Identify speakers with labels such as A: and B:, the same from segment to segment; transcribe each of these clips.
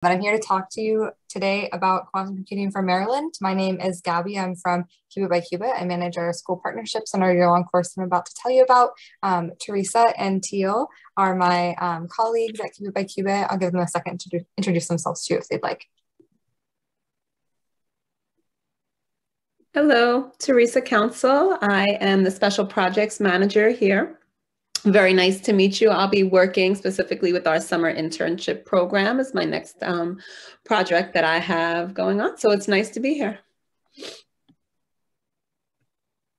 A: But I'm here to talk to you today about quantum computing for Maryland. My name is Gabby. I'm from Qubit by Cuba. I manage our school partnerships and our year-long course I'm about to tell you about. Teresa and Teal are my colleagues at Qubit by Cuba. I'll give them a second to introduce themselves too if they'd like.
B: Hello, Teresa Council. I am the Special Projects Manager here. Very nice to meet you. I'll be working specifically with our summer internship program as my next project that I have going on. So it's nice to be here.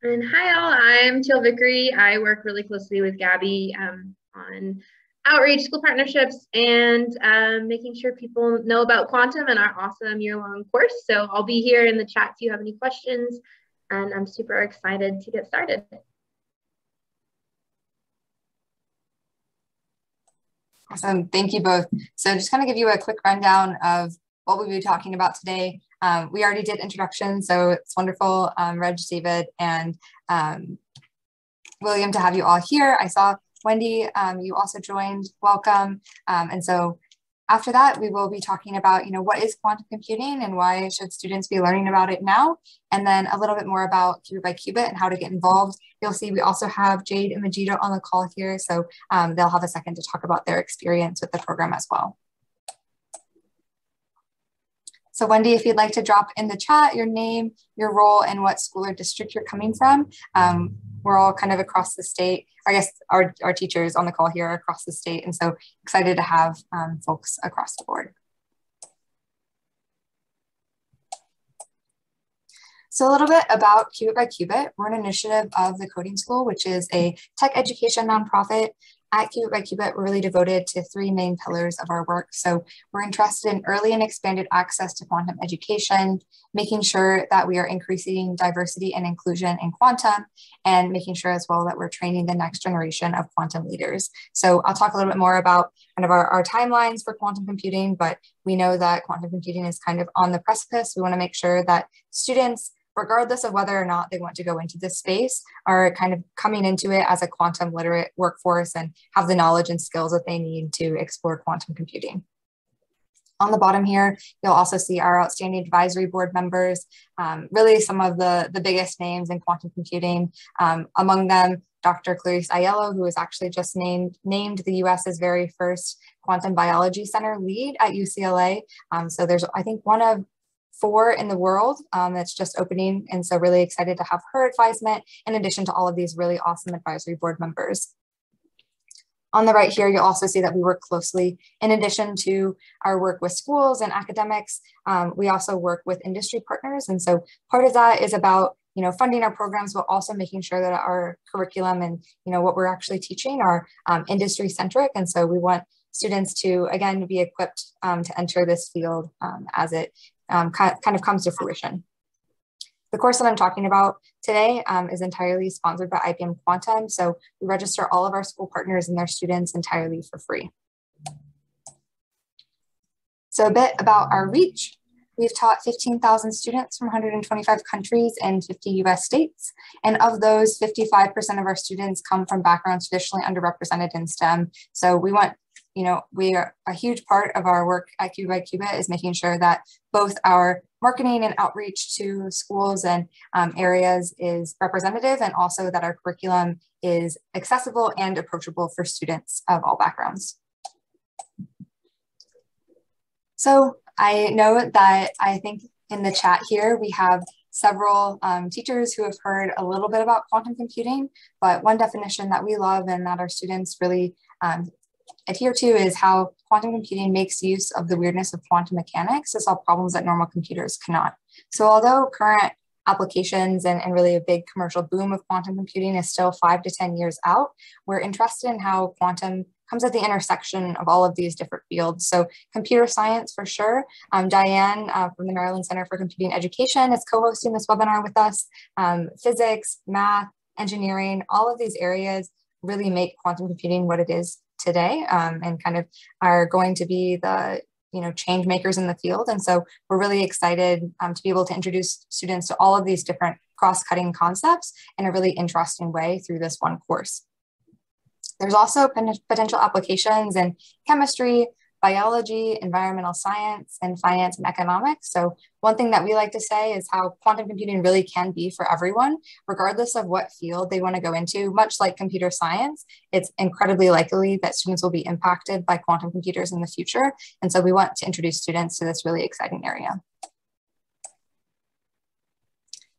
C: And hi all, I'm Teal Vickery. I work really closely with Gabby on outreach, school partnerships, and making sure people know about quantum and our awesome year-long course. So I'll be here in the chat if you have any questions, and I'm super excited to get started.
A: Awesome, thank you both. So just kind of give you a quick rundown of what we'll be talking about today. We already did introductions, so it's wonderful, Reg, David, and William to have you all here. I saw Wendy, you also joined, welcome. And so after that, we will be talking about, what is quantum computing and why should students be learning about it now? And then a little bit more about Qubit by Qubit and how to get involved. You'll see we also have Jade and Jade on the call here. So they'll have a second to talk about their experience with the program as well. So Wendy, if you'd like to drop in the chat your name, your role, and what school or district you're coming from. We're all kind of across the state. I guess our teachers on the call here are across the state, and so excited to have folks across the board. So a little bit about Qubit by Qubit. We're an initiative of the Coding School, which is a tech education nonprofit. At Qubit by Qubit, we're really devoted to three main pillars of our work. So we're interested in early and expanded access to quantum education, making sure that we are increasing diversity and inclusion in quantum, and making sure as well that we're training the next generation of quantum leaders. So I'll talk a little bit more about kind of our timelines for quantum computing, but we know that quantum computing is kind of on the precipice. We want to make sure that students, regardless of whether or not they want to go into this space, are kind of coming into it as a quantum literate workforce and have the knowledge and skills that they need to explore quantum computing. On the bottom here, you'll also see our outstanding advisory board members, really some of the biggest names in quantum computing. Among them, Dr. Clarice Aiello, who was actually just named the US's very first quantum biology center lead at UCLA. So there's, I think, one of 4 in the world that's just opening. And so really excited to have her advisement in addition to all of these really awesome advisory board members. On the right here, you'll also see that we work closely in addition to our work with schools and academics. We also work with industry partners. And so part of that is about funding our programs, but also making sure that our curriculum and what we're actually teaching are industry centric. And so we want students to, again, be equipped to enter this field as it kind of comes to fruition. The course that I'm talking about today is entirely sponsored by IBM Quantum. So we register all of our school partners and their students entirely for free. So a bit about our reach. We've taught 15,000 students from 125 countries and 50 US states. And of those, 55% of our students come from backgrounds traditionally underrepresented in STEM. So we want we are a huge part of our work at Qubit by Cuba is making sure that both our marketing and outreach to schools and areas is representative, and also that our curriculum is accessible and approachable for students of all backgrounds. So I know that I think in the chat here, we have several teachers who have heard a little bit about quantum computing, but one definition that we love and that our students really adhere to is how quantum computing makes use of the weirdness of quantum mechanics to solve problems that normal computers cannot. So although current applications and really a big commercial boom of quantum computing is still 5 to 10 years out, we're interested in how quantum comes at the intersection of all of these different fields. So computer science for sure. Diane from the Maryland Center for Computing Education is co-hosting this webinar with us. Physics, math, engineering, all of these areas really make quantum computing what it is today and kind of are going to be the change makers in the field. And so we're really excited to be able to introduce students to all of these different cross-cutting concepts in a really interesting way through this one course. There's also potential applications in chemistry, biology, environmental science, and finance and economics. So one thing that we like to say is how quantum computing really can be for everyone, regardless of what field they want to go into. Much like computer science, it's incredibly likely that students will be impacted by quantum computers in the future. And so we want to introduce students to this really exciting area.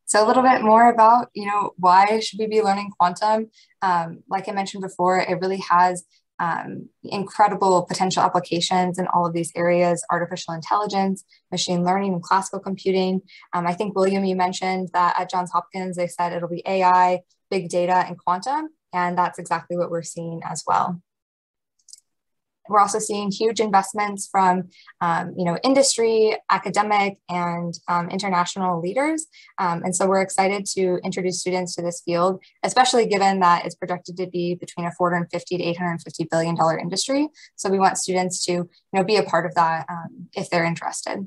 A: So a little bit more about, why should we be learning quantum? Like I mentioned before, it really has incredible potential applications in all of these areas: artificial intelligence, machine learning, and classical computing. I think, William, you mentioned that at Johns Hopkins, they said it'll be AI, big data, and quantum, and that's exactly what we're seeing as well. We're also seeing huge investments from, industry, academic, and international leaders. And so we're excited to introduce students to this field, especially given that it's projected to be between a $450 to $850 billion industry. So we want students to, be a part of that if they're interested.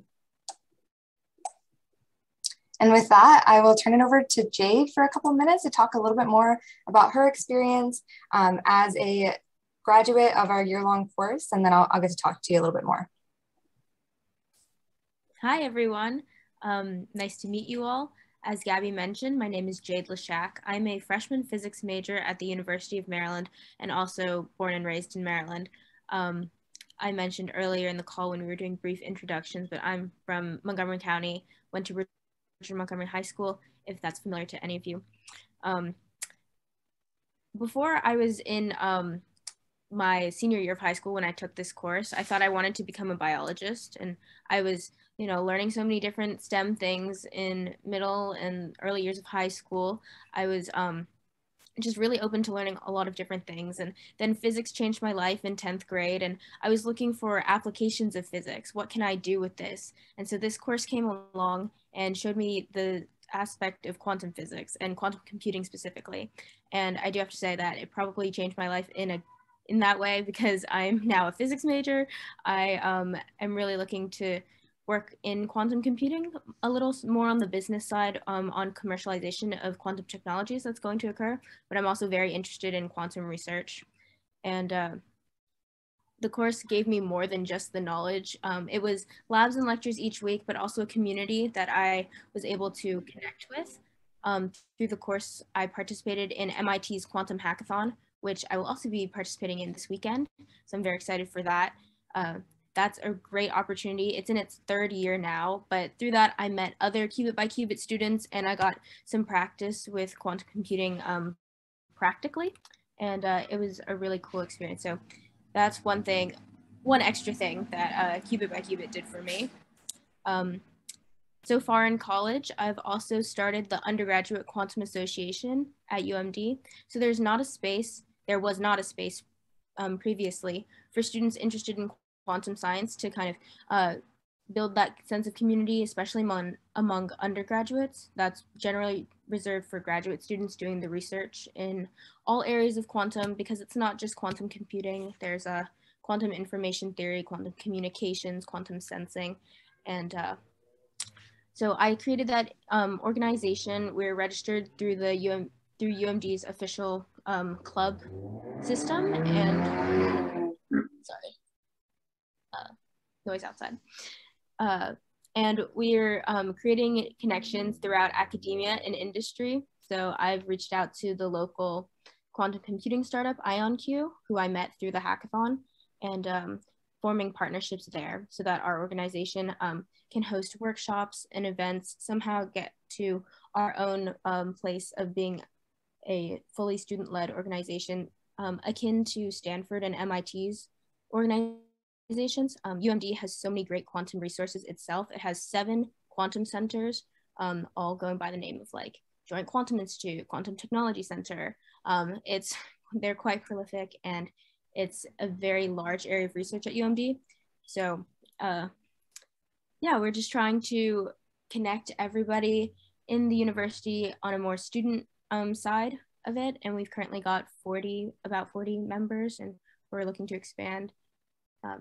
A: And with that, I will turn it over to Jade for a couple of minutes to talk a little bit more about her experience as a graduate of our year-long course, and then I'll get to talk to you a little bit more.
D: Hi, everyone. Nice to meet you all. As Gabby mentioned, my name is Jade Lashak. I'm a freshman physics major at the University of Maryland and also born and raised in Maryland. I mentioned earlier in the call when we were doing brief introductions, but I'm from Montgomery County, went to Richard Montgomery High School, if that's familiar to any of you. Before I was in my senior year of high school, when I took this course, I thought I wanted to become a biologist, and I was, learning so many different STEM things in middle and early years of high school. I was just really open to learning a lot of different things, and then physics changed my life in 10th grade, and I was looking for applications of physics. What can I do with this? And so this course came along and showed me the aspect of quantum physics and quantum computing specifically, and I do have to say that it probably changed my life in that way, because I'm now a physics major. I am really looking to work in quantum computing a little more on the business side, on commercialization of quantum technologies that's going to occur, but I'm also very interested in quantum research. And the course gave me more than just the knowledge. It was labs and lectures each week, but also a community that I was able to connect with. Through the course, I participated in MIT's Quantum Hackathon, which I will also be participating in this weekend. So I'm very excited for that. That's a great opportunity. It's in its third year now, but through that I met other Qubit by Qubit students, and I got some practice with quantum computing practically, and it was a really cool experience. So that's one extra thing that Qubit by Qubit did for me. So far in college, I've also started the Undergraduate Quantum Association at UMD. So there was not a space previously for students interested in quantum science to kind of build that sense of community, especially among undergraduates. That's generally reserved for graduate students doing the research in all areas of quantum, because it's not just quantum computing. There's quantum information theory, quantum communications, quantum sensing, and so I created that organization. We're registered through through UMD's official club system, and sorry, noise outside. And we're creating connections throughout academia and industry. So I've reached out to the local quantum computing startup, IonQ, who I met through the hackathon, and forming partnerships there so that our organization can host workshops and events, somehow get to our own place of being a fully student-led organization, akin to Stanford and MIT's organizations. UMD has so many great quantum resources itself. It has 7 quantum centers, all going by the name of like Joint Quantum Institute, Quantum Technology Center. They're quite prolific, and it's a very large area of research at UMD. So yeah, we're just trying to connect everybody in the university on a more student side of it. And we've currently got about 40 members, and we're looking to expand.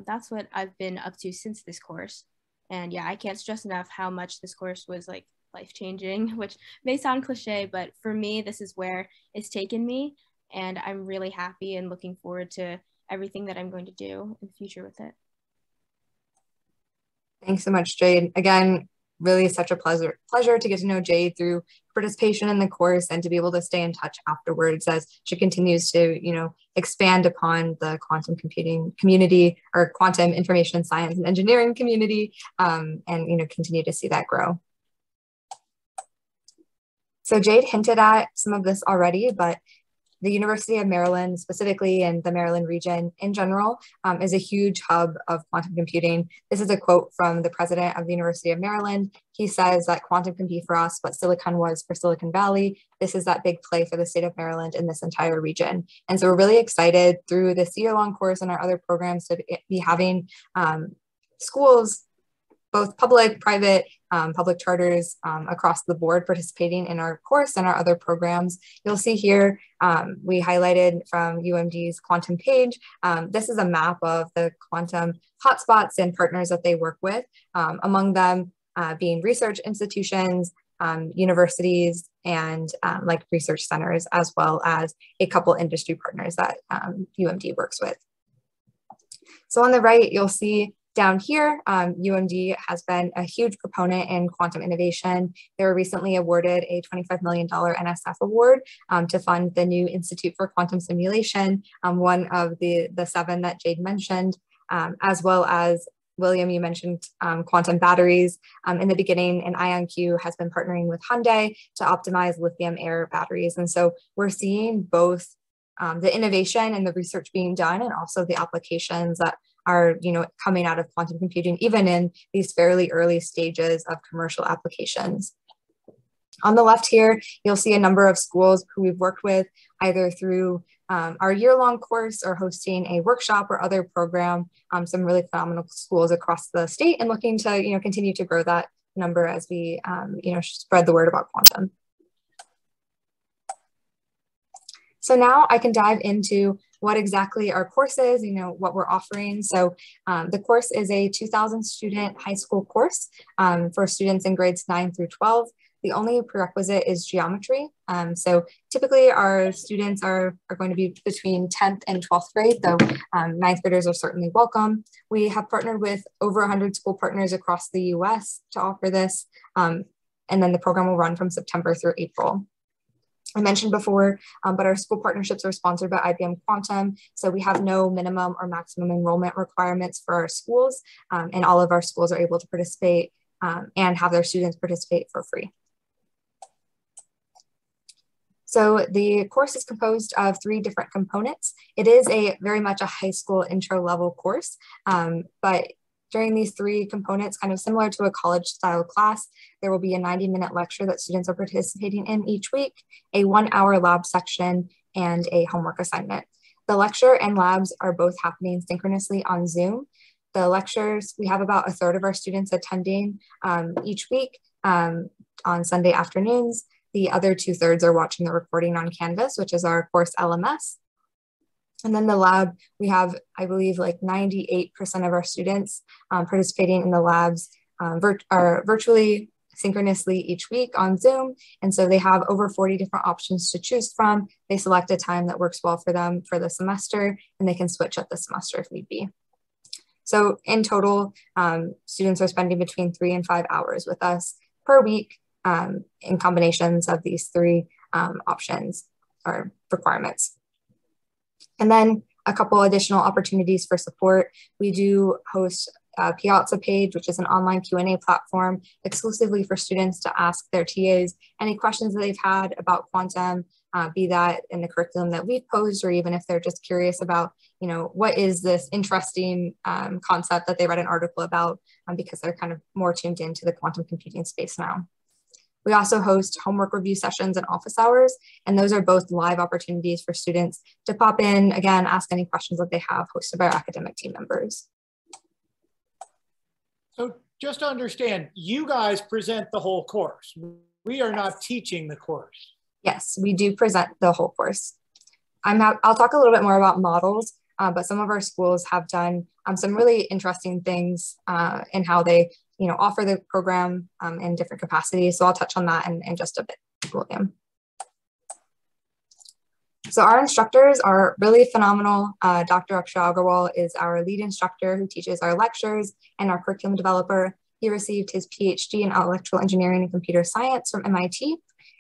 D: That's what I've been up to since this course. And yeah, I can't stress enough how much this course was like life-changing, which may sound cliche, but for me, this is where it's taken me. And I'm really happy and looking forward to everything that I'm going to do in the future with it.
A: Thanks so much, Jade. Again, really such a pleasure to get to know Jade through participation in the course and to be able to stay in touch afterwards as she continues to, expand upon the quantum computing community or quantum information science and engineering community, and, continue to see that grow. So Jade hinted at some of this already, but the University of Maryland specifically and the Maryland region in general is a huge hub of quantum computing. This is a quote from the president of the University of Maryland. He says that quantum can be for us what Silicon was for Silicon Valley. This is that big play for the state of Maryland in this entire region. And so we're really excited through this year-long course and our other programs to be having schools, both public, private, public charters across the board participating in our course and our other programs. You'll see here, we highlighted from UMD's quantum page. This is a map of the quantum hotspots and partners that they work with, among them being research institutions, universities, and like research centers, as well as a couple industry partners that UMD works with. So on the right, you'll see down here, UMD has been a huge proponent in quantum innovation. They were recently awarded a $25 million NSF award to fund the new Institute for Quantum Simulation, one of the 7 that Jade mentioned, as well as William, you mentioned quantum batteries. In the beginning, and IonQ has been partnering with Hyundai to optimize lithium-air batteries. And so we're seeing both the innovation and the research being done and also the applications that are coming out of quantum computing, even in these fairly early stages of commercial applications. On the left here, you'll see a number of schools who we've worked with either through our year-long course or hosting a workshop or other program, some really phenomenal schools across the state, and looking to continue to grow that number as we spread the word about quantum. So now I can dive into what exactly our course is, what we're offering. So the course is a 2,000 student high school course for students in grades 9 through 12. The only prerequisite is geometry. So typically our students are going to be between 10th and 12th grade, though 9th graders are certainly welcome. We have partnered with over 100 school partners across the US to offer this. And then the program will run from September through April. I mentioned before, but our school partnerships are sponsored by IBM Quantum. So we have no minimum or maximum enrollment requirements for our schools. And all of our schools are able to participate and have their students participate for free. So the course is composed of 3 different components. It is very much a high school intro level course, but during these 3 components, kind of similar to a college style class, there will be a 90-minute lecture that students are participating in each week, a 1-hour lab section, and a homework assignment. The lecture and labs are both happening synchronously on Zoom. The lectures, we have about 1/3 of our students attending each week on Sunday afternoons. The other 2/3 are watching the recording on Canvas, which is our course LMS. And then the lab, we have, I believe, like 98% of our students participating in the labs are virtually, synchronously each week on Zoom. And so they have over 40 different options to choose from. They select a time that works well for them for the semester, and they can switch up the semester if need be. So in total, students are spending between 3 and 5 hours with us per week in combinations of these 3 options or requirements. And then a couple additional opportunities for support. We do host a Piazza page, which is an online Q&A platform exclusively for students to ask their TAs any questions that they've had about quantum, be that in the curriculum that we've posed, or even if they're just curious about, what is this interesting concept that they read an article about, because they're kind of more tuned into the quantum computing space now. We also host homework review sessions and office hours, and those are both live opportunities for students to pop in, again, ask any questions that they have, hosted by our academic team members.
E: So just to understand, you guys present the whole course. We are not teaching the course.
A: Yes, we do present the whole course. I'll talk a little bit more about models, but some of our schools have done some really interesting things in how they offer the program in different capacities. So I'll touch on that in just a bit, William. So our instructors are really phenomenal. Dr. Akshay Agarwal is our lead instructor who teaches our lectures and our curriculum developer. He received his PhD in electrical engineering and computer science from MIT.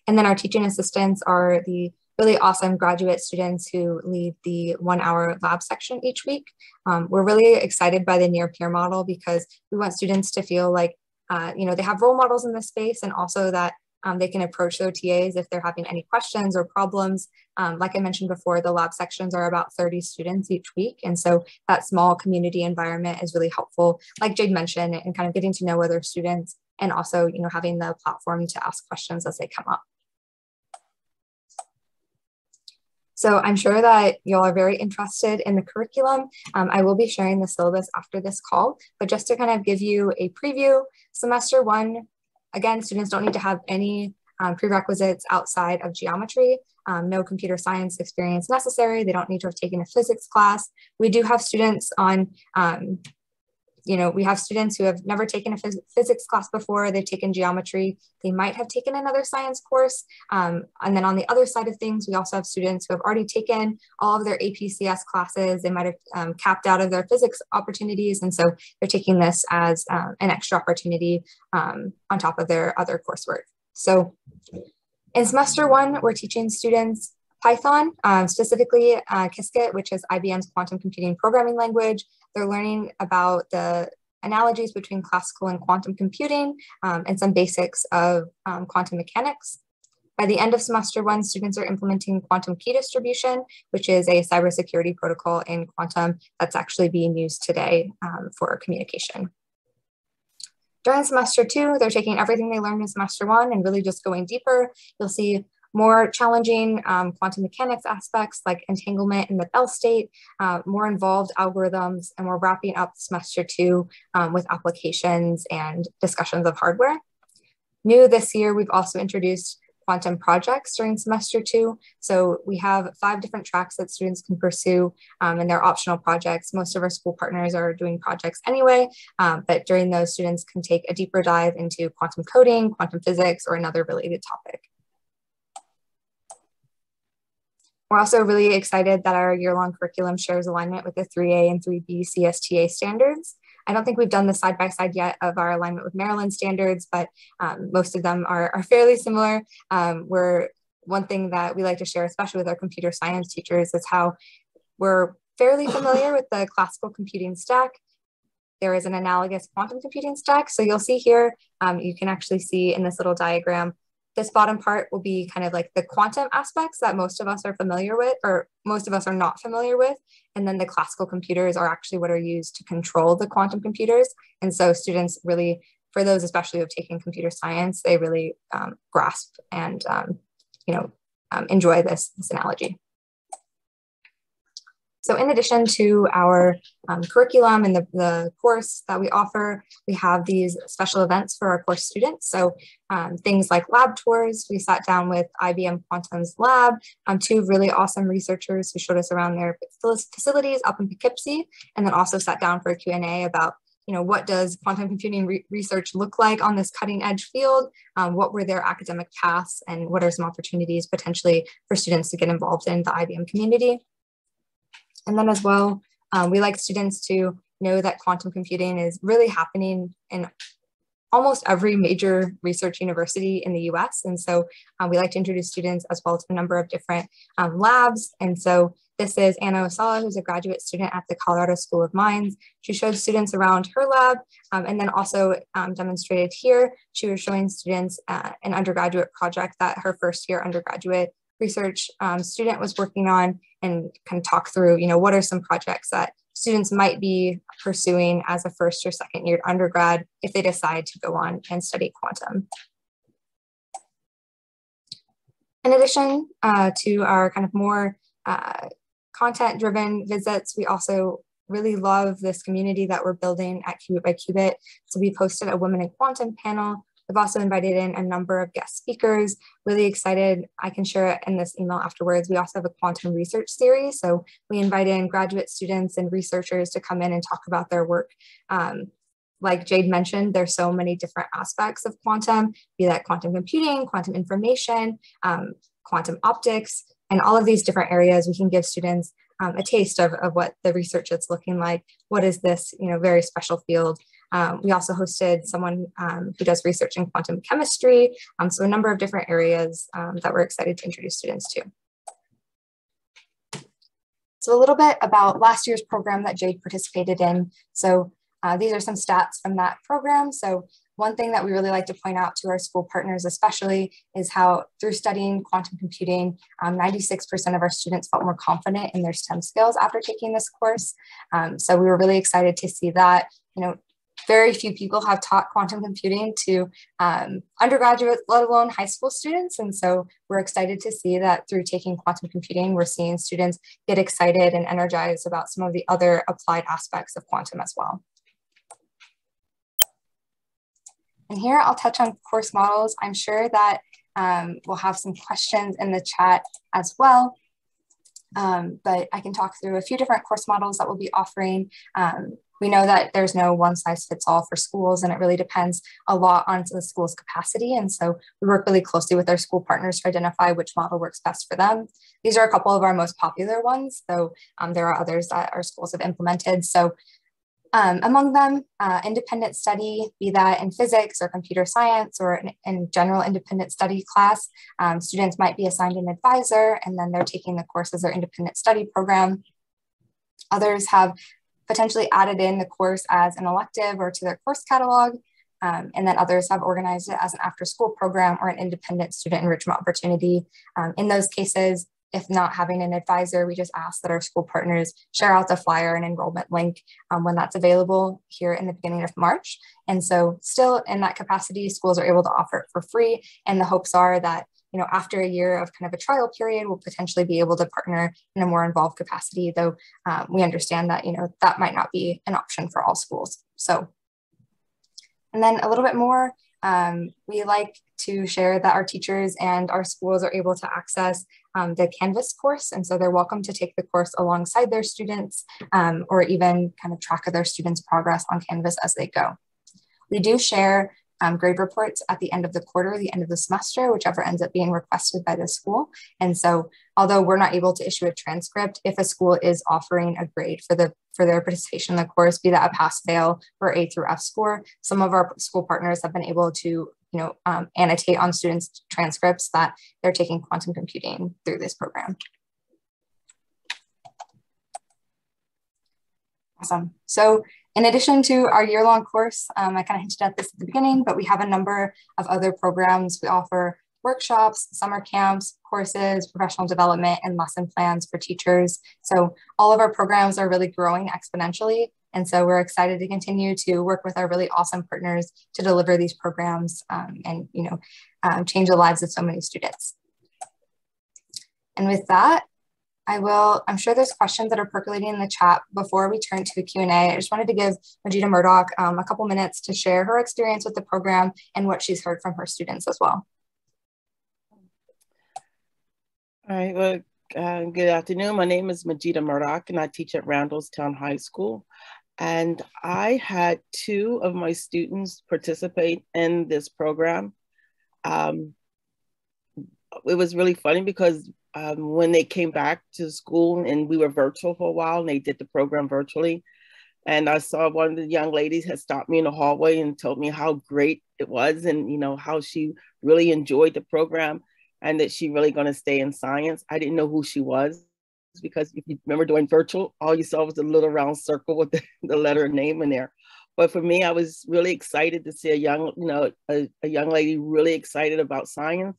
A: And then our teaching assistants are the really awesome graduate students who lead the 1-hour lab section each week. We're really excited by the near peer model because we want students to feel like, they have role models in this space, and also that they can approach their TAs if they're having any questions or problems. Like I mentioned before, the lab sections are about 30 students each week. And so that small community environment is really helpful, like Jade mentioned, and kind of getting to know other students, and also, having the platform to ask questions as they come up. So I'm sure that y'all are very interested in the curriculum. I will be sharing the syllabus after this call, but just to kind of give you a preview, semester 1, again, students don't need to have any prerequisites outside of geometry. No computer science experience necessary. They don't need to have taken a physics class. We do have students on, we have students who have never taken a physics class before. They've taken geometry. They might have taken another science course. And then on the other side of things, we also have students who have already taken all of their APCS classes. They might have capped out of their physics opportunities. And so they're taking this as an extra opportunity on top of their other coursework. So in semester 1, we're teaching students Python, specifically Qiskit, which is IBM's quantum computing programming language. They're learning about the analogies between classical and quantum computing, and some basics of quantum mechanics. By the end of semester 1, students are implementing quantum key distribution, which is a cybersecurity protocol in quantum that's actually being used today for communication. During semester 2, they're taking everything they learned in semester 1 and really just going deeper. You'll see more challenging quantum mechanics aspects like entanglement in the Bell state, more involved algorithms, and we're wrapping up semester 2 with applications and discussions of hardware. New this year, we've also introduced quantum projects during semester 2. So we have 5 different tracks that students can pursue, and they're optional projects. Most of our school partners are doing projects anyway, but during those, students can take a deeper dive into quantum coding, quantum physics, or another related topic. We're also really excited that our year-long curriculum shares alignment with the 3A and 3B CSTA standards. I don't think we've done the side-by-side yet of our alignment with Maryland standards, but most of them are fairly similar. One thing that we like to share, especially with our computer science teachers, is how we're fairly familiar with the classical computing stack. There is an analogous quantum computing stack. So you'll see here, you can actually see in this little diagram, this bottom part will be kind of like the quantum aspects that most of us are familiar with, or most of us are not familiar with. And then the classical computers are actually what are used to control the quantum computers. And so students really, for those especially who have taken computer science, they really grasp and enjoy this analogy. So in addition to our curriculum and the course that we offer, we have these special events for our course students. So things like lab tours. We sat down with IBM Quantum's lab, 2 really awesome researchers who showed us around their facilities up in Poughkeepsie, and then also sat down for a Q&A about what does quantum computing research look like on this cutting edge field? What were their academic paths, and what are some opportunities potentially for students to get involved in the IBM community? And then as well, we like students to know that quantum computing is really happening in almost every major research university in the US. And so we like to introduce students as well to a number of different labs. And so this is Anna Osala, who's a graduate student at the Colorado School of Mines. She showed students around her lab, and then also demonstrated here, she was showing students an undergraduate project that her first year undergraduate research student was working on, and kind of talk through, what are some projects that students might be pursuing as a first or second year undergrad if they decide to go on and study quantum. In addition to our kind of more content-driven visits, we also really love this community that we're building at Qubit by Qubit. So we posted a Women in Quantum panel. We've also invited in a number of guest speakers. Really excited. I can share it in this email afterwards. We also have a quantum research series. So we invite in graduate students and researchers to come in and talk about their work. Like Jade mentioned, there's so many different aspects of quantum, be that quantum computing, quantum information, quantum optics, in all of these different areas, we can give students a taste of what the research is looking like. What is this, very special field? We also hosted someone who does research in quantum chemistry. So a number of different areas that we're excited to introduce students to. So a little bit about last year's program that Jade participated in. So these are some stats from that program. So one thing that we really like to point out to our school partners especially is how through studying quantum computing, 96% of our students felt more confident in their STEM skills after taking this course. So we were really excited to see that, very few people have taught quantum computing to undergraduates, let alone high school students. And so we're excited to see that through taking quantum computing, we're seeing students get excited and energized about some of the other applied aspects of quantum as well. And here I'll touch on course models. I'm sure that we'll have some questions in the chat as well. But I can talk through a few different course models that we'll be offering. We know that there's no one size fits all for schools, and it really depends a lot on the school's capacity. And so we work really closely with our school partners to identify which model works best for them. These are a couple of our most popular ones, though there are others that our schools have implemented. So among them, independent study, be that in physics or computer science or in general independent study class, students might be assigned an advisor and then they're taking the course as their independent study program. Others have potentially added in the course as an elective or to their course catalog. And then others have organized it as an after-school program or an independent student enrichment opportunity. In those cases, if not having an advisor, we just ask that our school partners share out the flyer and enrollment link when that's available here in the beginning of March. And so still in that capacity, schools are able to offer it for free. And the hopes are that, after a year of kind of a trial period, we'll potentially be able to partner in a more involved capacity, though we understand that, that might not be an option for all schools. So, and then a little bit more, we like to share that our teachers and our schools are able to access the Canvas course. And so they're welcome to take the course alongside their students or even kind of track of their students' progress on Canvas as they go. We do share grade reports at the end of the quarter, the end of the semester, whichever ends up being requested by the school. And so although we're not able to issue a transcript, if a school is offering a grade for their participation in the course, be that a pass fail or A through F score, some of our school partners have been able to annotate on students' transcripts that they're taking quantum computing through this program. Awesome. So in addition to our year-long course, I kind of hinted at this at the beginning, but we have a number of other programs. We offer workshops, summer camps, courses, professional development, and lesson plans for teachers. So all of our programs are really growing exponentially. And so we're excited to continue to work with our really awesome partners to deliver these programs and change the lives of so many students. And with that, I'm sure there's questions that are percolating in the chat. Before we turn to the Q&A, I just wanted to give Majida Murdoch a couple minutes to share her experience with the program and what she's heard from her students as well.
F: All right, well, good afternoon. My name is Majida Murdoch and I teach at Randallstown High School. And I had 2 of my students participate in this program. It was really funny because when they came back to school and we were virtual for a while and they did the program virtually. And I saw one of the young ladies had stopped me in the hallway and told me how great it was and, how she really enjoyed the program and that she really going to stay in science. I didn't know who she was because if you remember doing virtual, all you saw was a little round circle with the letter name in there. But for me, I was really excited to see a young lady really excited about science.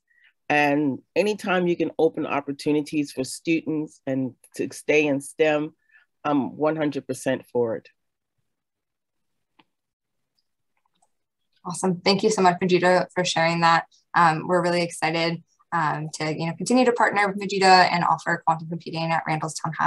F: And anytime you can open opportunities for students and to stay in STEM, I'm 100% for it.
A: Awesome. Thank you so much, Majida, for sharing that. We're really excited to continue to partner with Majida and offer quantum computing at Randallstown High.